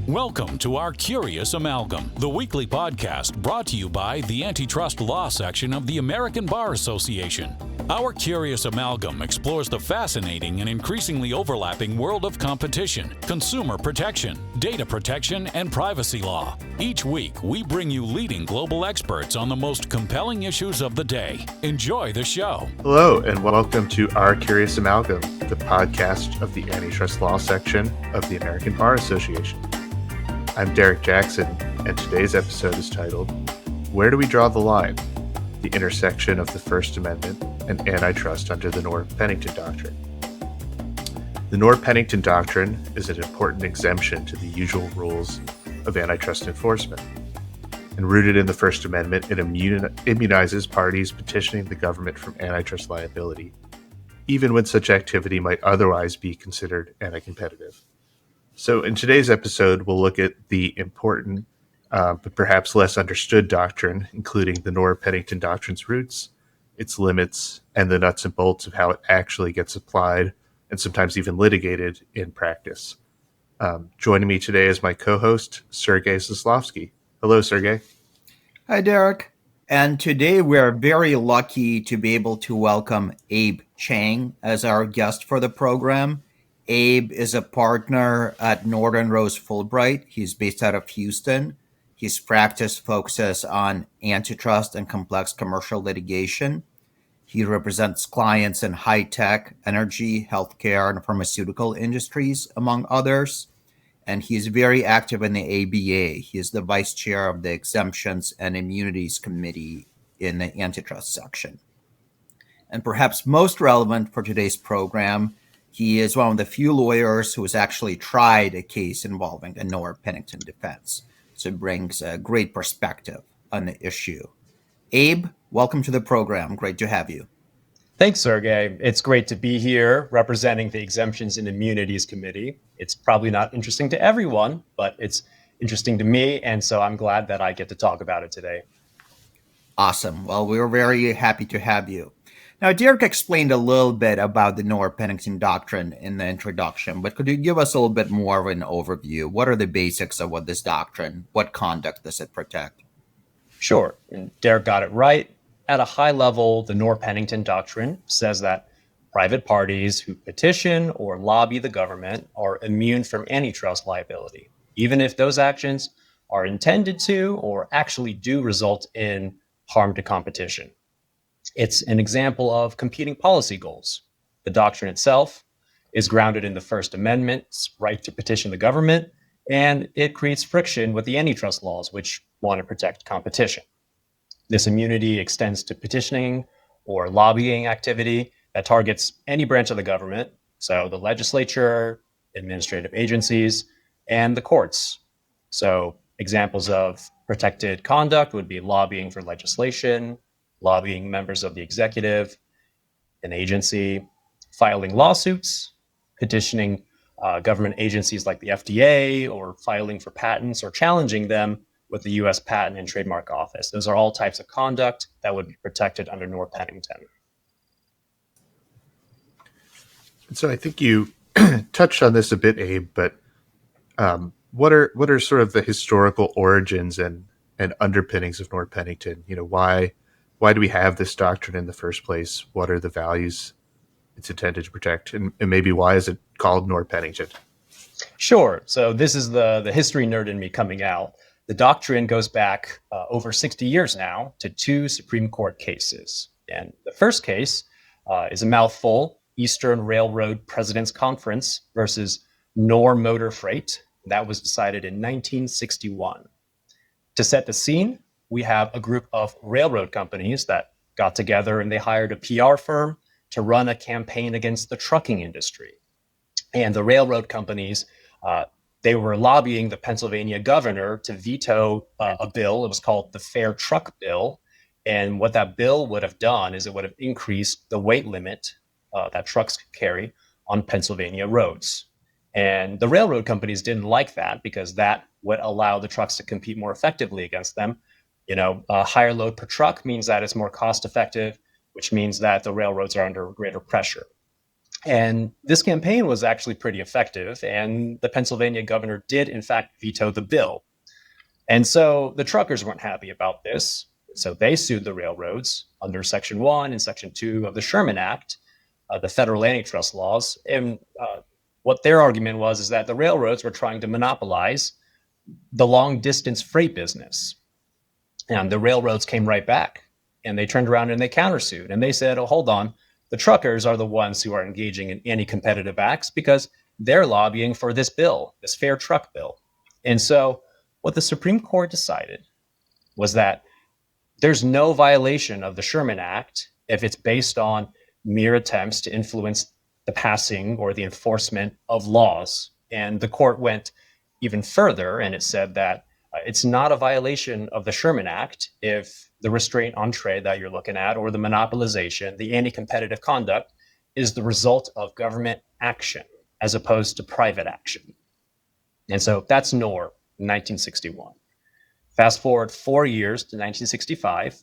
Welcome to our Curious Amalgam, the weekly podcast brought to you by the Antitrust Law section of the American Bar Association. Our Curious Amalgam explores the fascinating and increasingly overlapping world of competition, consumer protection, data protection, and privacy law. Each week, we bring you leading global experts on the most compelling issues of the day. Enjoy the show. Hello, and welcome to Our Curious Amalgam, the podcast of the Antitrust Law section of the American Bar Association. I'm Derek Jackson, and today's episode is titled, Where Do We Draw the Line? The Intersection of the First Amendment and Antitrust under the Noerr-Pennington Doctrine. The Noerr-Pennington Doctrine is an important exemption to the usual rules of antitrust enforcement. And rooted in the First Amendment, it immunizes parties petitioning the government from antitrust liability, even when such activity might otherwise be considered anti-competitive. So in today's episode, we'll look at the important but perhaps less understood doctrine, including the Noerr-Pennington Doctrine's roots, its limits, and the nuts and bolts of how it actually gets applied and sometimes even litigated in practice. Joining me today is my co-host, Sergei Zaslavsky. Hello, Sergei. Hi, Derek. And today we're very lucky to be able to welcome Abe Chang as our guest for the program. Abe is a partner at Norton Rose Fulbright. He's based out of Houston. His practice focuses on antitrust and complex commercial litigation. He represents clients in high-tech, energy, healthcare, and pharmaceutical industries, among others. And he's very active in the ABA. He is the vice chair of the Exemptions and Immunities Committee in the Antitrust section. And perhaps most relevant for today's program, he is one of the few lawyers who has actually tried a case involving the Noerr-Pennington defense. So it brings a great perspective on the issue. Abe, welcome to the program. Great to have you. Thanks, Sergei. It's great to be here representing the Exemptions and Immunities Committee. It's probably not interesting to everyone, but it's interesting to me, and so I'm glad that I get to talk about it today. Awesome. Well, we're very happy to have you. Now, Derek explained a little bit about the Noerr-Pennington Doctrine in the introduction, but could you give us a little bit more of an overview? What are the basics of what this doctrine, what conduct does it protect? Sure. And Derek got it right. At a high level, the Noerr-Pennington Doctrine says that private parties who petition or lobby the government are immune from antitrust liability, even if those actions are intended to or actually do result in harm to competition. It's an example of competing policy goals. The doctrine itself is grounded in the First Amendment's right to petition the government, and it creates friction with the antitrust laws, which want to protect competition. This immunity extends to petitioning or lobbying activity that targets any branch of the government, so the legislature, administrative agencies, and the courts. So examples of protected conduct would be lobbying for legislation, lobbying members of the executive, an agency, filing lawsuits, petitioning government agencies like the FDA, or filing for patents or challenging them with the U.S. Patent and Trademark Office. Those are all types of conduct that would be protected under Noerr-Pennington. So I think you touched on this a bit, Abe, but what are sort of the historical origins and underpinnings of Noerr-Pennington? You know, why do we have this doctrine in the first place? What are the values it's intended to protect? And maybe why is it called Noerr-Pennington? Sure. So this is the history nerd in me coming out. The doctrine goes back over 60 years now to two Supreme Court cases. And the first case is a mouthful, Eastern Railroad President's Conference versus Noerr Motor Freight. That was decided in 1961. To set the scene, we have a group of railroad companies that got together and they hired a PR firm to run a campaign against the trucking industry. And the railroad companies, they were lobbying the Pennsylvania governor to veto a bill. It was called the Fair Truck Bill. And what that bill would have done is it would have increased the weight limit that trucks could carry on Pennsylvania roads. And the railroad companies didn't like that because that would allow the trucks to compete more effectively against them. You know, a higher load per truck means that it's more cost effective, which means that the railroads are under greater pressure. And this campaign was actually pretty effective, and the Pennsylvania governor did, in fact, veto the bill. And so the truckers weren't happy about this, so they sued the railroads under Section 1 and Section 2 of the Sherman Act, the federal antitrust laws. And what their argument was is that the railroads were trying to monopolize the long-distance freight business. And the railroads came right back, and they turned around and they countersued, and they said, oh, hold on. The truckers are the ones who are engaging in anti-competitive acts because they're lobbying for this bill, this fair truck bill. And so what the Supreme Court decided was that there's no violation of the Sherman Act if it's based on mere attempts to influence the passing or the enforcement of laws. And the court went even further, and it said that it's not a violation of the Sherman Act if the restraint on trade that you're looking at, or the monopolization, the anti-competitive conduct, is the result of government action as opposed to private action. And so that's Noerr, 1961. Fast forward 4 years to 1965,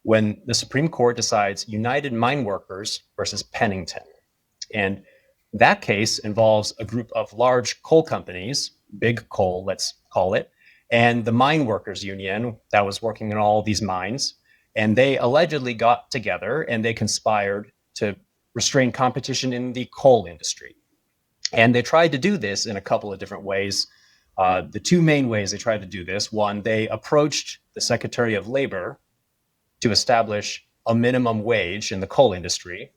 when the Supreme Court decides United Mine Workers versus Pennington. And that case involves a group of large coal companies, big coal, let's call it, and the mine workers union that was working in all these mines. And they allegedly got together and they conspired to restrain competition in the coal industry. And they tried to do this in a couple of different ways. The two main ways they tried to do this: one, they approached the Secretary of Labor to establish a minimum wage in the coal industry.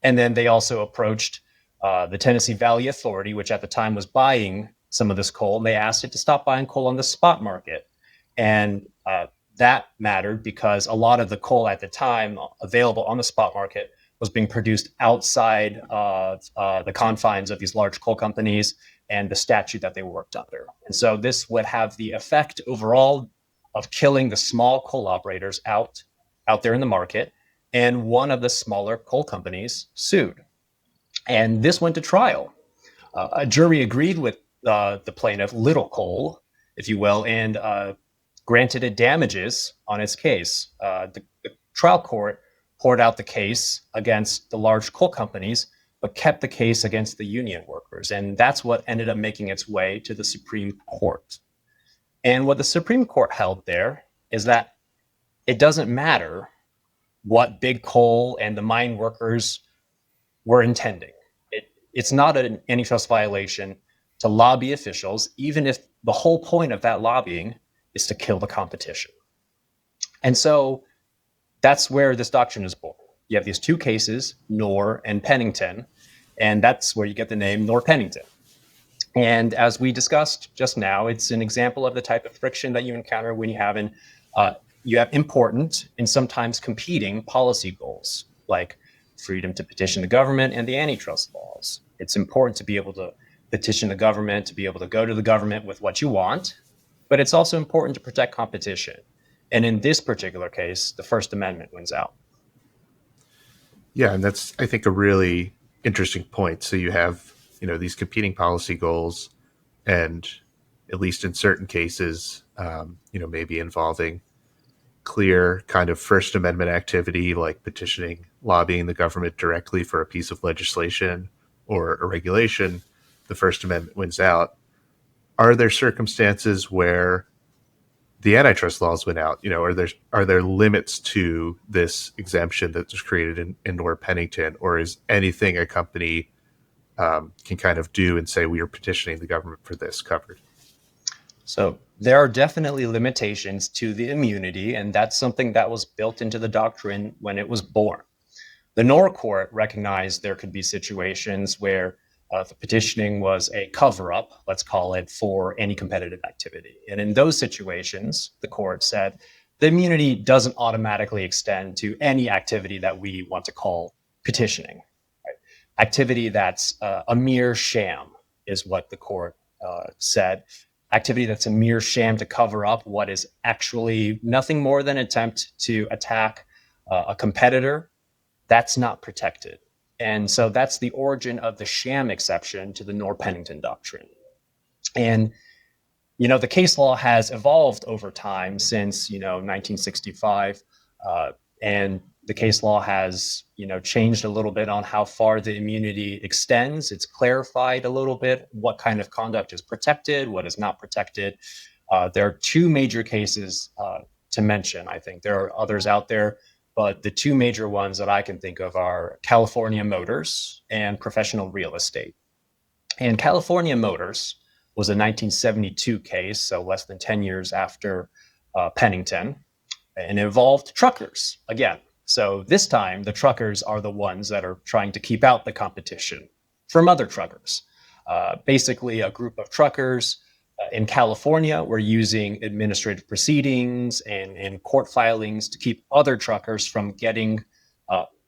And then they also approached the Tennessee Valley Authority, which at the time was buying some of this coal, and they asked it to stop buying coal on the spot market. And that mattered because a lot of the coal at the time available on the spot market was being produced outside of the confines of these large coal companies and the statute that they worked under. And so this would have the effect overall of killing the small coal operators out there in the market. And one of the smaller coal companies sued. And this went to trial. A jury agreed with the plaintiff, Little Coal, if you will, and granted it damages on its case. The trial court poured out the case against the large coal companies, but kept the case against the union workers. And that's what ended up making its way to the Supreme Court. And what the Supreme Court held there is that it doesn't matter what big coal and the mine workers were intending. It's not an antitrust violation to lobby officials, even if the whole point of that lobbying is to kill the competition. And so that's where this doctrine is born. You have these two cases, Noerr and Pennington, and that's where you get the name Noerr-Pennington. And as we discussed just now, it's an example of the type of friction that you encounter when you have important and sometimes competing policy goals, like freedom to petition the government and the antitrust laws. It's important to be able to petition the government, to be able to go to the government with what you want, but it's also important to protect competition. And in this particular case, the First Amendment wins out. Yeah, and that's, I think, a really interesting point. So you have, these competing policy goals, and at least in certain cases, maybe involving clear kind of First Amendment activity, like petitioning, lobbying the government directly for a piece of legislation or a regulation, the First Amendment wins out. Are there circumstances where the antitrust laws went out? Are there limits to this exemption that was created in Noerr-Pennington, or is anything a company can kind of do and say, we are petitioning the government for this covered? So there are definitely limitations to the immunity, and that's something that was built into the doctrine when it was born. The Noerr court recognized there could be situations where the petitioning was a cover-up, let's call it, for any competitive activity. And in those situations, the court said the immunity doesn't automatically extend to any activity that we want to call petitioning. Right? Activity that's a mere sham is what the court said. Activity that's a mere sham to cover up what is actually nothing more than an attempt to attack a competitor, that's not protected. And so that's the origin of the sham exception to the Noerr-Pennington Doctrine. And, the case law has evolved over time since, 1965. And, The case law has, changed a little bit on how far the immunity extends. It's clarified a little bit what kind of conduct is protected, what is not protected. There are two major cases to mention. I think there are others out there, but the two major ones that I can think of are California Motors and professional real estate. And California Motors was a 1972 case, so less than 10 years after Pennington, and it involved truckers again. So this time, the truckers are the ones that are trying to keep out the competition from other truckers. Basically, a group of truckers in California were using administrative proceedings and court filings to keep other truckers from getting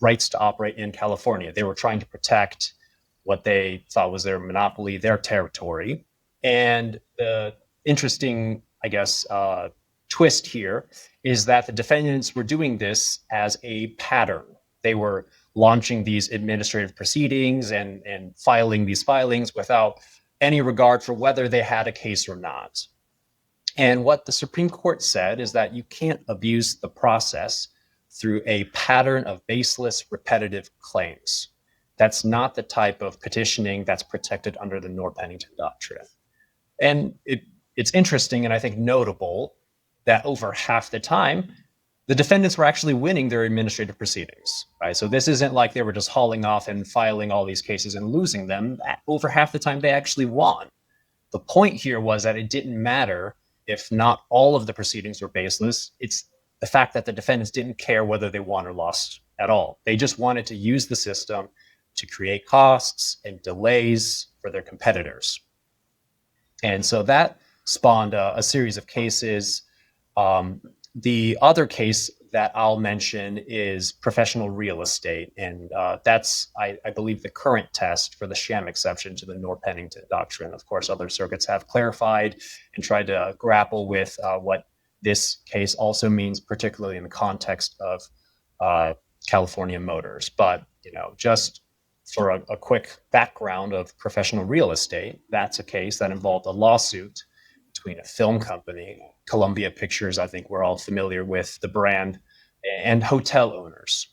rights to operate in California. They were trying to protect what they thought was their monopoly, their territory. And the interesting, twist here is that the defendants were doing this as a pattern. They were launching these administrative proceedings and filing these filings without any regard for whether they had a case or not. And what the Supreme Court said is that you can't abuse the process through a pattern of baseless, repetitive claims. That's not the type of petitioning that's protected under the Noerr-Pennington Doctrine. And it's interesting and I think notable that over half the time, the defendants were actually winning their administrative proceedings, right? So this isn't like they were just hauling off and filing all these cases and losing them. Over half the time, they actually won. The point here was that it didn't matter if not all of the proceedings were baseless. It's the fact that the defendants didn't care whether they won or lost at all. They just wanted to use the system to create costs and delays for their competitors. And so that spawned a series of cases. The other case that I'll mention is professional real estate. And that's, I believe, the current test for the sham exception to the Noerr-Pennington Doctrine. Of course, other circuits have clarified and tried to grapple with what this case also means, particularly in the context of California Motors. But, just for a quick background of professional real estate, that's a case that involved a lawsuit between a film company, Columbia Pictures, I think we're all familiar with the brand, and hotel owners.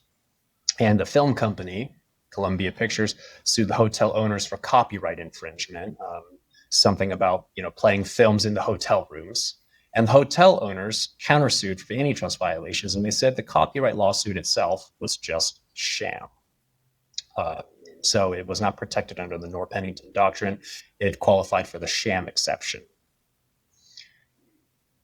And the film company, Columbia Pictures, sued the hotel owners for copyright infringement, something about playing films in the hotel rooms. And the hotel owners countersued for antitrust violations, and they said the copyright lawsuit itself was just sham. So it was not protected under the Noerr-Pennington Doctrine. It qualified for the sham exception.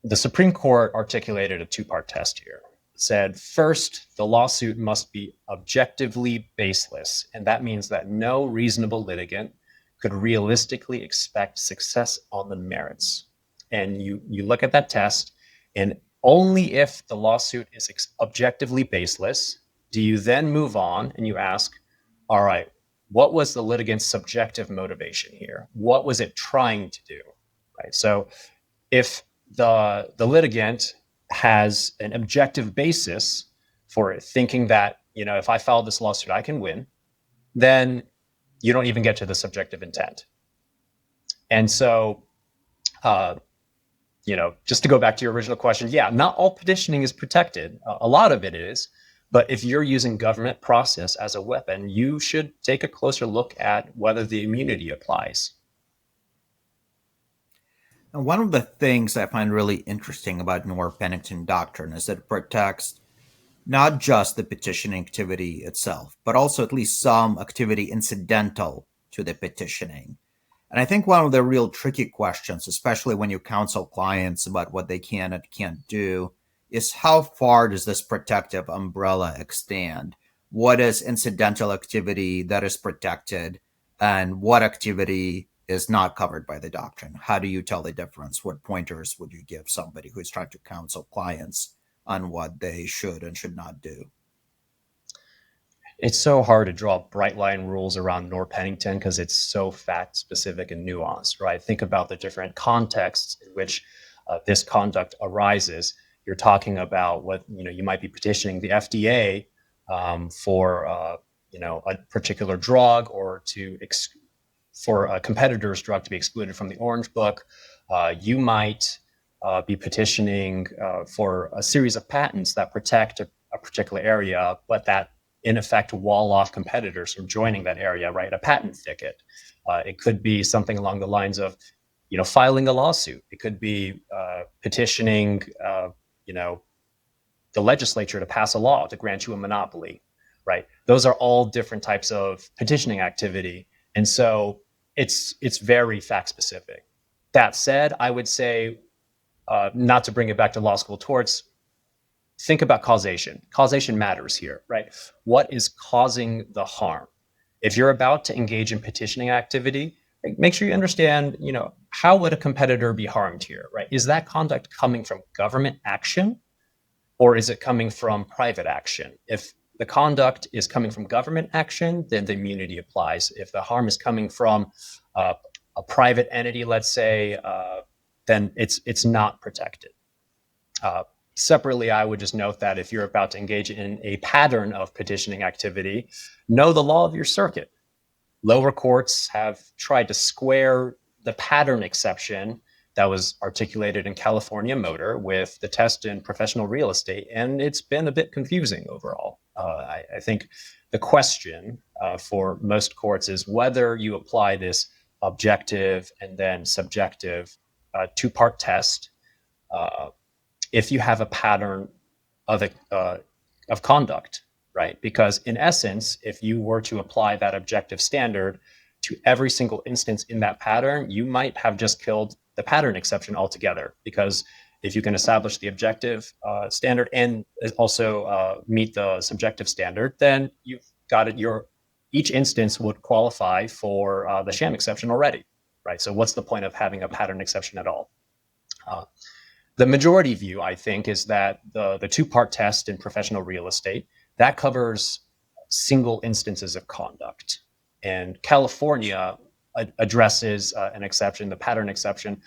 The Supreme Court articulated a two-part test here. It said, first, the lawsuit must be objectively baseless, and that means that no reasonable litigant could realistically expect success on the merits. And you look at that test, and only if the lawsuit is objectively baseless do you then move on and you ask, all right, what was the litigant's subjective motivation here? What was it trying to do? Right. So if the litigant has an objective basis for thinking that, if I file this lawsuit, I can win, then you don't even get to the subjective intent. And so, just to go back to your original question, yeah, not all petitioning is protected. A lot of it is. But if you're using government process as a weapon, you should take a closer look at whether the immunity applies. And one of the things I find really interesting about Noerr-Pennington Doctrine is that it protects not just the petitioning activity itself, but also at least some activity incidental to the petitioning. And I think one of the real tricky questions, especially when you counsel clients about what they can and can't do, is how far does this protective umbrella extend? What is incidental activity that is protected, and what activity is not covered by the doctrine? How do you tell the difference? What pointers would you give somebody who's trying to counsel clients on what they should and should not do? It's so hard to draw bright line rules around Noerr-Pennington because it's so fact specific and nuanced, right? Think about the different contexts in which this conduct arises. You're talking about what you might be petitioning the FDA for a particular drug, or for a competitor's drug to be excluded from the Orange Book. You might be petitioning for a series of patents that protect a particular area, but that in effect wall off competitors from joining that area, right? A patent thicket. It could be something along the lines of, filing a lawsuit. It could be petitioning, the legislature to pass a law to grant you a monopoly, right? Those are all different types of petitioning activity. And so it's very fact specific. That said, I would say, not to bring it back to law school torts, think about causation. Causation matters here, right? What is causing the harm? If you're about to engage in petitioning activity, make sure you understand, how would a competitor be harmed here, right? Is that conduct coming from government action, or is it coming from private action? If the conduct is coming from government action, then the immunity applies. If the harm is coming from a private entity, let's say, then it's not protected. Separately, I would just note that if you're about to engage in a pattern of petitioning activity, know the law of your circuit. Lower courts have tried to square the pattern exception that was articulated in California Motor with the test in professional real estate, and it's been a bit confusing overall. I think the question for most courts is whether you apply this objective and then subjective two-part test if you have a pattern of conduct, right? Because in essence, if you were to apply that objective standard to every single instance in that pattern, you might have just killed the pattern exception altogether. Because if you can establish the objective standard and also meet the subjective standard, then you've got it. Each instance would qualify for the sham exception already, right? So what's the point of having a pattern exception at all? The majority view, I think, is that the two-part test in professional real estate, that covers single instances of conduct. And California addresses an exception, the pattern exception,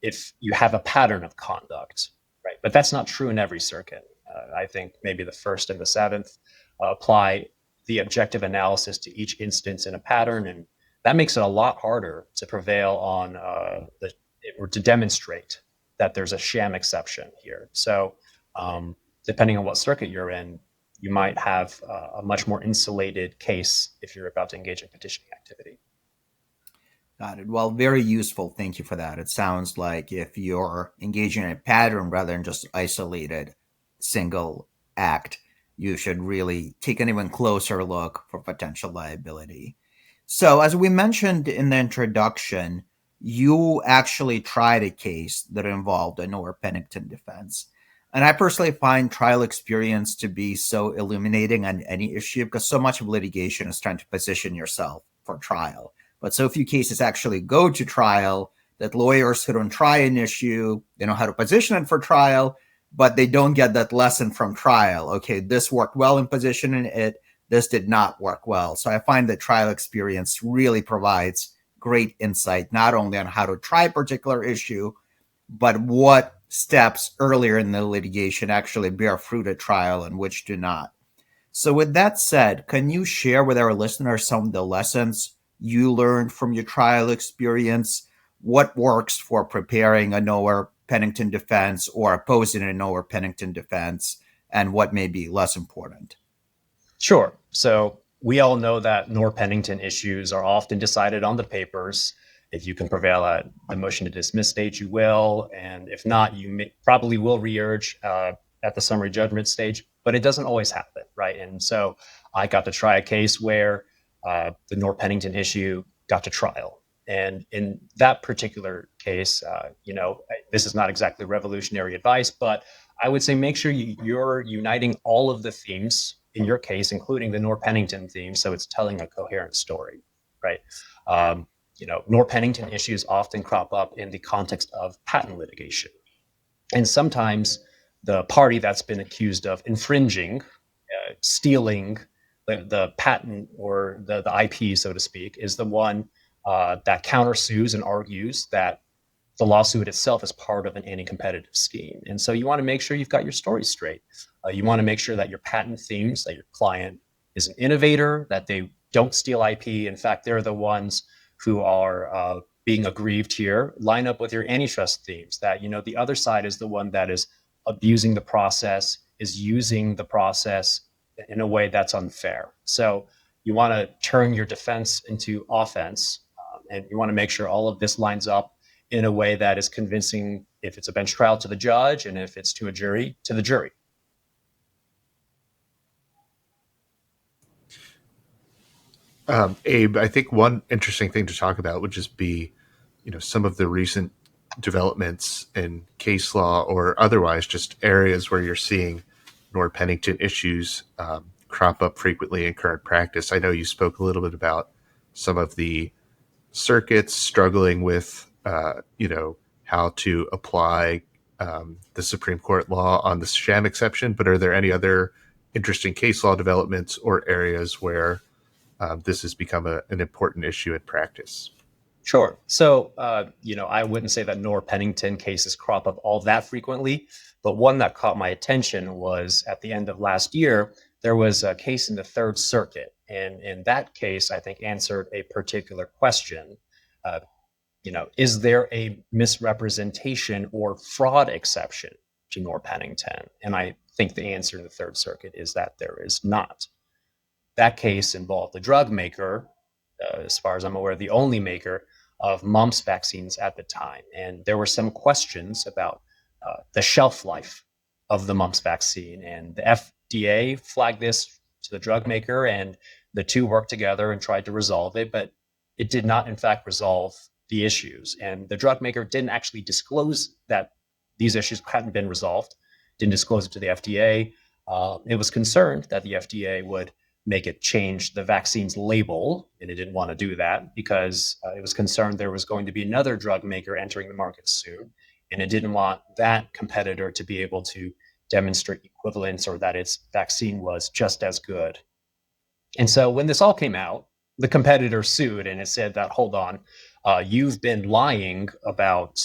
if you have a pattern of conduct, right? But that's not true in every circuit. I think maybe the First and the Seventh apply the objective analysis to each instance in a pattern, and that makes it a lot harder to prevail on or to demonstrate that there's a sham exception here. So depending on what circuit you're in, you might have a much more insulated case if you're about to engage in petitioning activity. Got it. Well, very useful. Thank you for that. It sounds like if you're engaging in a pattern rather than just isolated single act, you should really take an even closer look for potential liability. So as we mentioned in the introduction, you actually tried a case that involved a Noerr-Pennington defense. And I personally find trial experience to be so illuminating on any issue because so much of litigation is trying to position yourself for trial. But so few cases actually go to trial that lawyers who don't try an issue, they know how to position it for trial, but they don't get that lesson from trial. Okay, this worked well in positioning it. This did not work well. So I find that trial experience really provides great insight, not only on how to try a particular issue, but what steps earlier in the litigation actually bear fruit at trial and which do not. So with that said, can you share with our listeners some of the lessons you learned from your trial experience? What works for preparing a Noerr-Pennington defense or opposing a Noerr-Pennington defense, and what may be less important? Sure. So we all know that Noerr-Pennington issues are often decided on the papers. If you can prevail at the motion to dismiss stage, you will. And if not, you probably will re-urge at the summary judgment stage, but it doesn't always happen, right? And so I got to try a case where the Noerr-Pennington issue got to trial. And in that particular case, this is not exactly revolutionary advice, but I would say make sure you're uniting all of the themes in your case, including the Noerr-Pennington theme, so it's telling a coherent story, right? Noerr-Pennington issues often crop up in the context of patent litigation. And sometimes the party that's been accused of infringing, stealing the patent or the IP, so to speak, is the one that countersues and argues that the lawsuit itself is part of an anti-competitive scheme. And so you want to make sure you've got your story straight. You want to make sure that your patent themes, that your client is an innovator, that they don't steal IP. In fact, they're the ones who are being aggrieved here. Line up with your antitrust themes, that the other side is the one that is abusing the process, is using the process in a way that's unfair. So you want to turn your defense into offense, and you want to make sure all of this lines up in a way that is convincing, if it's a bench trial, to the judge, and if it's to a jury, to the jury. Abe, I think one interesting thing to talk about would just be, some of the recent developments in case law or otherwise, just areas where you're seeing Noerr-Pennington issues crop up frequently in current practice. I know you spoke a little bit about some of the circuits struggling with, how to apply the Supreme Court law on the sham exception, but are there any other interesting case law developments or areas where this has become an important issue in practice? Sure. So, I wouldn't say that Noerr-Pennington cases crop up all that frequently, but one that caught my attention was at the end of last year, there was a case in the Third Circuit. And in that case, I think answered a particular question. Is there a misrepresentation or fraud exception to Noerr-Pennington? And I think the answer in the Third Circuit is that there is not. That case involved the drug maker, as far as I'm aware, the only maker of mumps vaccines at the time. And there were some questions about the shelf life of the mumps vaccine. And the FDA flagged this to the drug maker, and the two worked together and tried to resolve it, but it did not, in fact, resolve the issues. And the drug maker didn't actually disclose that these issues hadn't been resolved, didn't disclose it to the FDA. It was concerned that the FDA would make it change the vaccine's label, and it didn't want to do that because it was concerned there was going to be another drug maker entering the market soon, and it didn't want that competitor to be able to demonstrate equivalence or that its vaccine was just as good. And so when this all came out, the competitor sued, and it said that, hold on, you've been lying about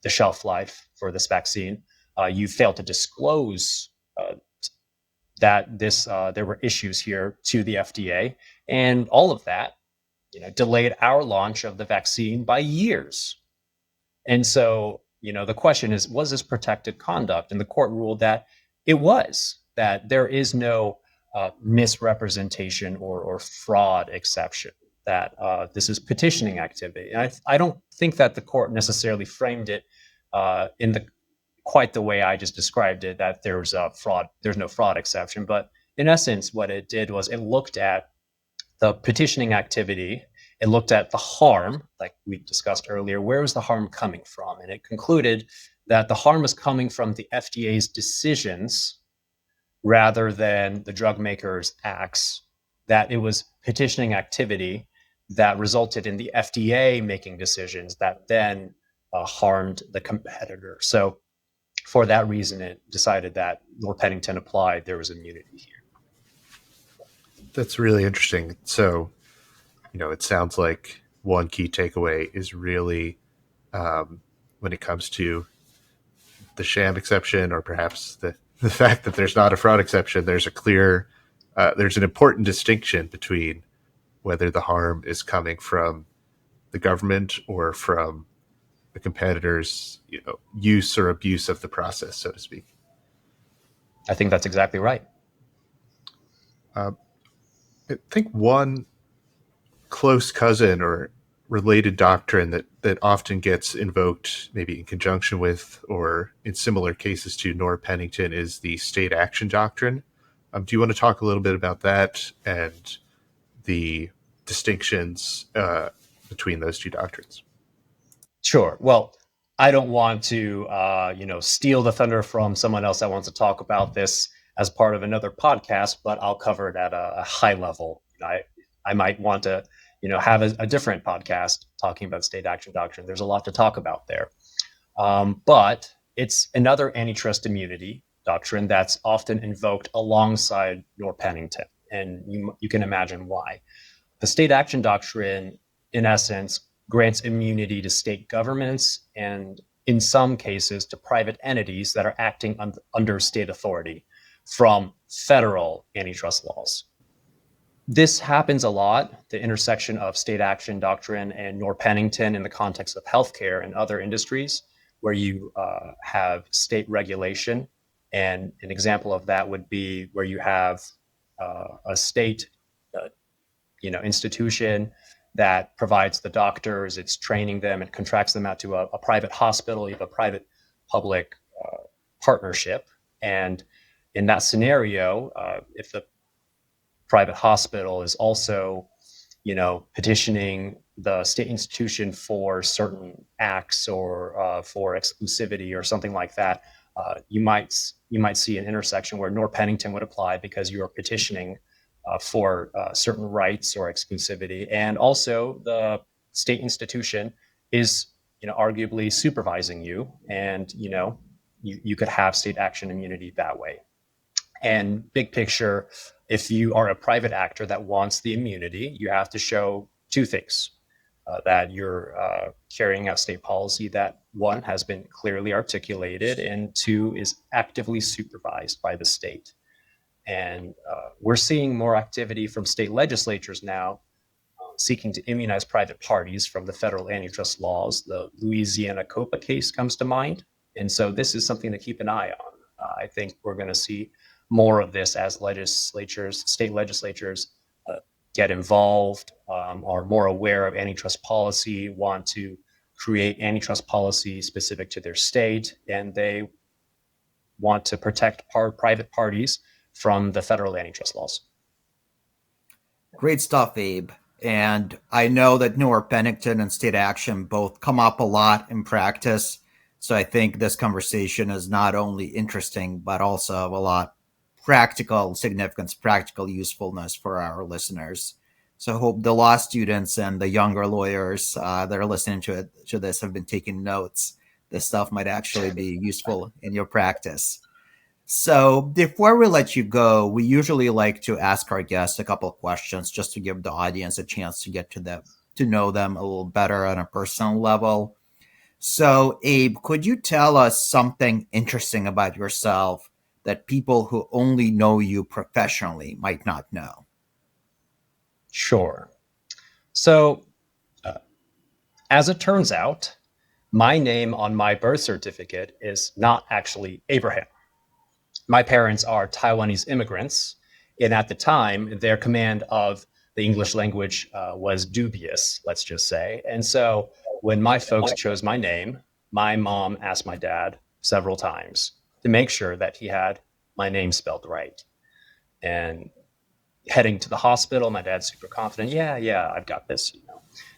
the shelf life for this vaccine. You failed to disclose that there were issues here to the FDA, and all of that, delayed our launch of the vaccine by years. And so, the question is, was this protected conduct? And the court ruled that it was, that there is no misrepresentation or fraud exception, that this is petitioning activity. And I don't think that the court necessarily framed it in quite the way I just described it, that there's no fraud exception. But in essence, what it did was it looked at the petitioning activity, it looked at the harm, like we discussed earlier, where was the harm coming from? And it concluded that the harm was coming from the FDA's decisions rather than the drug maker's acts, that it was petitioning activity that resulted in the FDA making decisions that then harmed the competitor. So for that reason, it decided that Noerr-Pennington applied, there was immunity here. That's really interesting. So, it sounds like one key takeaway is really when it comes to the sham exception, or perhaps the fact that there's not a fraud exception, there's an important distinction between whether the harm is coming from the government or from the competitor's use or abuse of the process, so to speak. I think that's exactly right. I think one close cousin or related doctrine that often gets invoked, maybe in conjunction with or in similar cases to Noerr-Pennington, is the state action doctrine. Do you want to talk a little bit about that and the distinctions between those two doctrines? Sure. Well, I don't want to, steal the thunder from someone else that wants to talk about this as part of another podcast, but I'll cover it at a high level. I might want to, have a different podcast talking about state action doctrine. There's a lot to talk about there. But it's another antitrust immunity doctrine that's often invoked alongside Noerr-Pennington, and you can imagine why. The state action doctrine, in essence, grants immunity to state governments and, in some cases, to private entities that are acting under state authority from federal antitrust laws. This happens a lot, the intersection of state action doctrine and Noerr-Pennington in the context of healthcare and other industries, where you have state regulation And an example of that would be where you have a state institution that provides the doctors, it's training them, it contracts them out to a private hospital, you have a private-public partnership. And in that scenario, if the private hospital is also, petitioning the state institution for certain acts or for exclusivity or something like that, you might see an intersection where Noerr-Pennington would apply because you are petitioning for certain rights or exclusivity, and also the state institution is, arguably supervising you, and you could have state action immunity that way. And big picture, if you are a private actor that wants the immunity, you have to show two things: that you're carrying out state policy that, one, has been clearly articulated, and two, is actively supervised by the state. And we're seeing more activity from state legislatures now seeking to immunize private parties from the federal antitrust laws. The Louisiana COPA case comes to mind. And so this is something to keep an eye on. I think we're going to see more of this as state legislatures get involved, are more aware of antitrust policy, want to create antitrust policy specific to their state, and they want to protect private parties from the federal antitrust laws. Great stuff, Abe. And I know that Noerr-Pennington and state action both come up a lot in practice. So I think this conversation is not only interesting, but also of a lot practical significance, practical usefulness for our listeners. So I hope the law students and the younger lawyers that are listening to this have been taking notes. This stuff might actually be useful in your practice. So before we let you go, we usually like to ask our guests a couple of questions just to give the audience a chance to get to know them a little better on a personal level. So Abe, could you tell us something interesting about yourself that people who only know you professionally might not know? Sure. So as it turns out, my name on my birth certificate is not actually Abraham. My parents are Taiwanese immigrants, and at the time, their command of the English language was dubious, let's just say. And so when my folks chose my name, my mom asked my dad several times to make sure that he had my name spelled right. And heading to the hospital, my dad's super confident. Yeah, I've got this.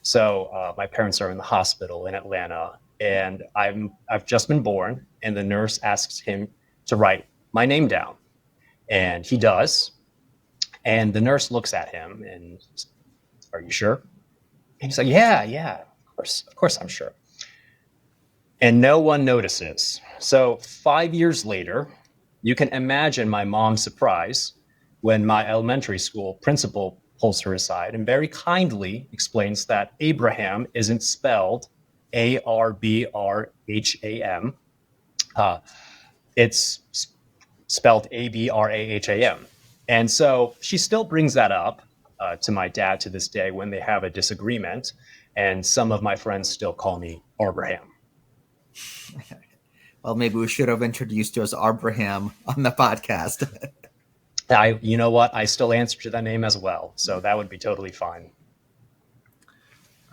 So my parents are in the hospital in Atlanta, and I've just been born, and the nurse asks him to write my name down, and he does. And the nurse looks at him and says, "Are you sure?" And he's like, "Yeah, of course I'm sure." And no one notices. So 5 years later, you can imagine my mom's surprise when my elementary school principal pulls her aside and very kindly explains that Abraham isn't spelled Arbraham. It's spelled Abraham. And so she still brings that up to my dad to this day when they have a disagreement. And some of my friends still call me Abraham. Well, maybe we should have introduced you as Abraham on the podcast. You know what? I still answer to that name as well. So that would be totally fine.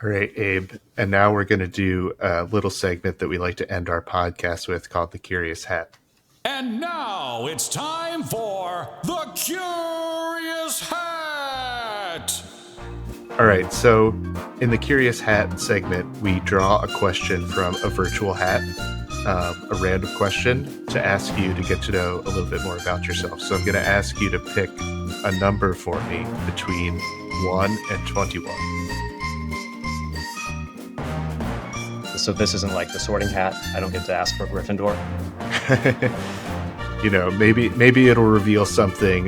All right, Abe. And now we're going to do a little segment that we like to end our podcast with called The Curious Hat. And now it's time for The Curious Hat. All right, so in the Curious Hat segment, we draw a question from a virtual hat, a random question to ask you to get to know a little bit more about yourself. So I'm going to ask you to pick a number for me between 1 and 21. So this isn't like the Sorting Hat. I don't get to ask for Gryffindor. Maybe it'll reveal something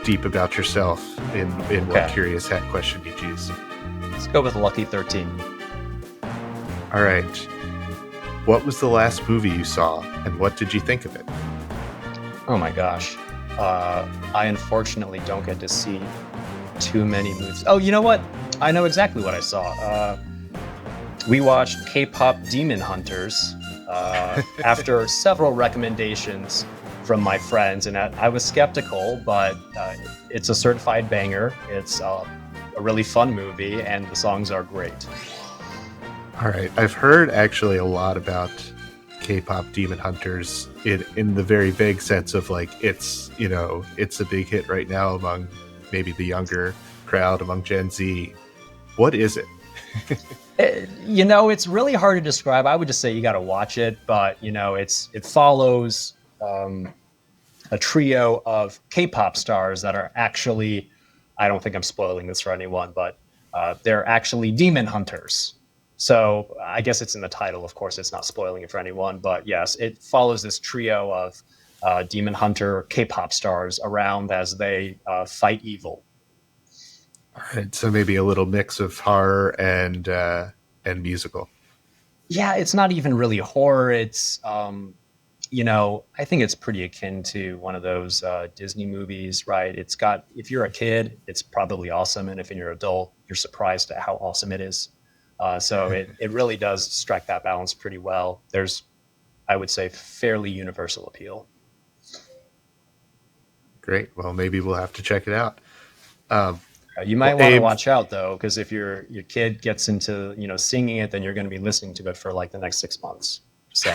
deep about yourself in what Curious Hat question you choose. Let's go with Lucky 13. All right. What was the last movie you saw, and what did you think of it? Oh my gosh. I unfortunately don't get to see too many movies. Oh, you know what? I know exactly what I saw. We watched K-pop Demon Hunters after several recommendations from my friends, and I was skeptical, but it's a certified banger. It's a really fun movie, and the songs are great. All right. I've heard actually a lot about K-pop Demon Hunters in the very vague sense of like it's a big hit right now among maybe the younger crowd, among Gen Z. What is it? It's really hard to describe. I would just say you got to watch it, but it follows a trio of K-pop stars that are actually, I don't think I'm spoiling this for anyone, but they're actually demon hunters. So I guess it's in the title. Of course, it's not spoiling it for anyone, but yes, it follows this trio of demon hunter K-pop stars around as they fight evil. All right, so maybe a little mix of horror and musical. Yeah, it's not even really horror. It's I think it's pretty akin to one of those Disney movies, right? It's got, if you're a kid, it's probably awesome, and if you're an adult, you're surprised at how awesome it is. So it really does strike that balance pretty well. There's, I would say, fairly universal appeal. Great. Well, maybe we'll have to check it out. You might want to watch out, though, because if your kid gets into singing it, then you're going to be listening to it for like the next 6 months. So,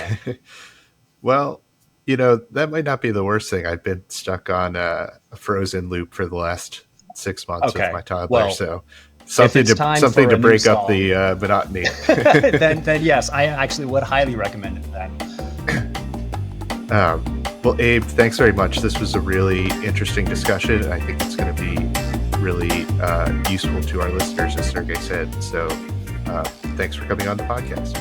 well, that might not be the worst thing. I've been stuck on a Frozen loop for the last 6 months with my toddler, well, so something to break up the monotony. then yes, I actually would highly recommend it then. Well, Abe, thanks very much. This was a really interesting discussion, and I think it's going to be really useful to our listeners, as Sergei said. So thanks for coming on the podcast.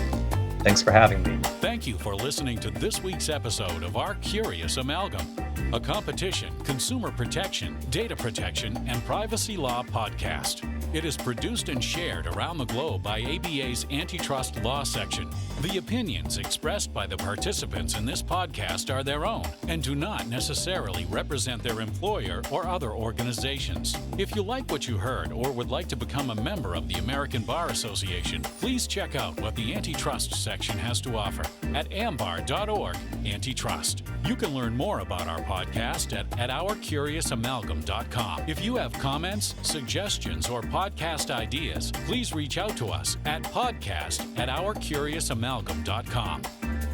Thanks for having me. Thank you for listening to this week's episode of Our Curious Amalgam, a competition, consumer protection, data protection, and privacy law podcast. It is produced and shared around the globe by ABA's Antitrust Law Section. The opinions expressed by the participants in this podcast are their own and do not necessarily represent their employer or other organizations. If you like what you heard or would like to become a member of the American Bar Association, please check out what the Antitrust section has to offer at ambar.org/antitrust. You can learn more about our podcast at ourcuriousamalgam.com. If you have comments, suggestions, or podcast ideas, please reach out to us at podcast@ourcuriousamalgam.com.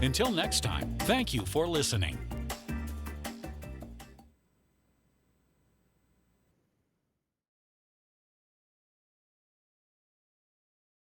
Until next time, thank you for listening.